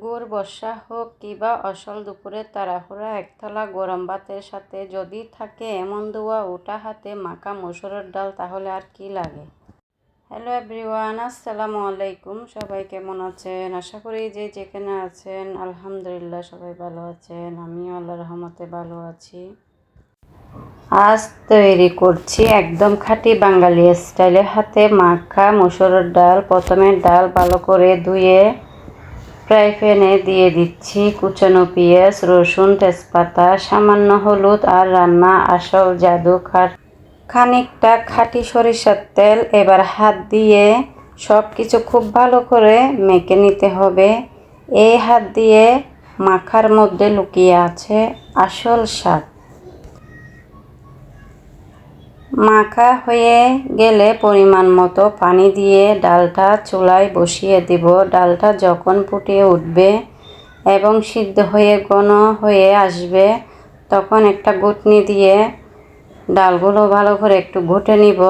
গুড় বর্ষা হোক কিবা অসল দুপুরে তাড়াহুড়া একথালা গরম ভাতের সাথে যদি থাকে এমন ধোয়া ওঠা হাতে মাখা মসুরের ডাল, তাহলে আর কি লাগে। হ্যালো এভরিওয়ান, আসসালামু আলাইকুম। সবাই কেমন আছেন? আশা করি যে যেখানে আছেন আলহামদুলিল্লাহ সবাই ভালো আছেন। আমিও আল্লাহর রহমতে ভালো আছি। আজ তৈরি করছি একদম খাঁটি বাঙালি স্টাইলে হাতে মাখা মসুরের ডাল। প্রথমে ডাল ভালো করে ধুয়ে ফ্রাই প্যানে দিয়ে দিচ্ছি কুচানো পেঁয়াজ, রসুন, তেজপাতা, সামান্য হলুদ আর রান্না আসল জাদু খানিকটা খাঁটি সরিষার তেল। এবার হাত দিয়ে সব কিছু খুব ভালো করে মেখে নিতে হবে। এই হাত দিয়ে মাখার মধ্যে লুকিয়ে আছে আসল স্বাদ। মাখা হয়ে গেলে পরিমাণ মতো পানি দিয়ে ডালটা চুলায় বসিয়ে দেব। ডালটা যখন ফুটে উঠবে এবং সিদ্ধ হয়ে ঘন হয়ে আসবে, তখন একটা ঘুটনি দিয়ে ডালগুলো ভালো করে একটু ঘুটে নিব।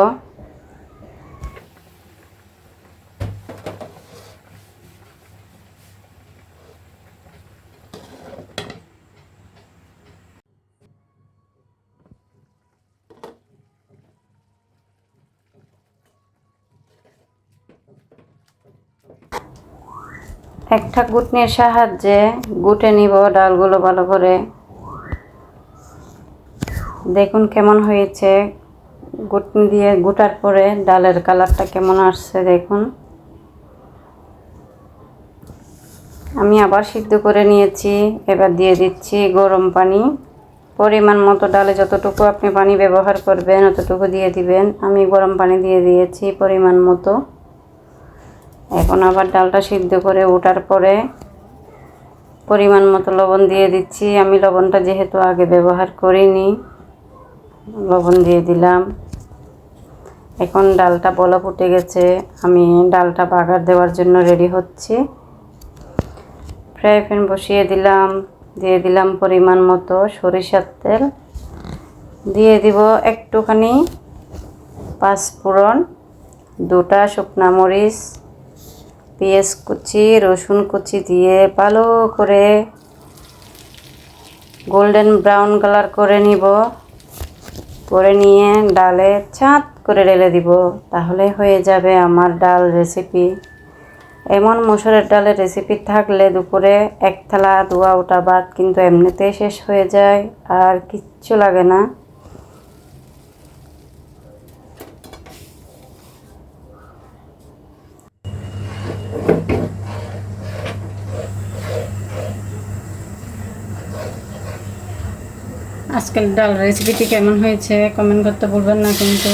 একটা ঘুটনির সাহায্যে ঘুটে নিব ডালগুলো ভালো করে। দেখুন কেমন হয়েছে। ঘুটনি দিয়ে ঘুটার পরে ডালের কালারটা কেমন আসছে দেখুন। আমি আবার সিদ্ধ করে নিয়েছি। এবার দিয়ে দিচ্ছি গরম পানি। পরিমাণ মতো ডালে যতটুকু আপনি পানি ব্যবহার করবেন অতটুকু দিয়ে দিবেন। আমি গরম পানি দিয়ে দিয়েছি পরিমাণ মতো। এখন আবার ডালটা সিদ্ধ করে ওঠার পরে পরিমাণ মতো লবণ দিয়ে দিচ্ছি। আমি লবণটা যেহেতু আগে ব্যবহার করিনি, লবণ দিয়ে দিলাম। এখন ডালটা বলক ফুটে গেছে। আমি ডালটা বাগার দেওয়ার জন্য রেডি হচ্ছি। ফ্রাই প্যান বসিয়ে দিলাম। দিয়ে দিলাম পরিমাণ মতো সরিষার তেল। দিয়ে দিব একটুখানি পাঁচফোড়ন, দুটা শুকনা মরিচ, পেঁয়াজ কুচি, রসুন কুচি দিয়ে ভালো করে গোল্ডেন ব্রাউন কালার করে নিব। করে নিয়ে ডালে চাঁদ করে ঢেলে দিব। তাহলে হয়ে যাবে আমার ডাল রেসিপি। এমন মসুরের ডালের রেসিপি থাকলে দুপুরে এক থালা ধোয়া ওঠা ভাত কিন্তু এমনিতেই শেষ হয়ে যায়, আর কিচ্ছু লাগে না। আজকের ডাল রেসিপিটি কেমন হয়েছে কমেন্ট করতে ভুলবেন না কিন্তু।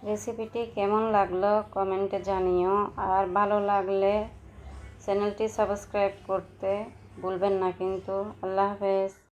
রেসিপিটি কেমন লাগলো কমেন্টে জানিও। আর ভালো লাগলে চ্যানেলটি সাবস্ক্রাইব করতে ভুলবেন না কিন্তু। আল্লাহ হাফেজ।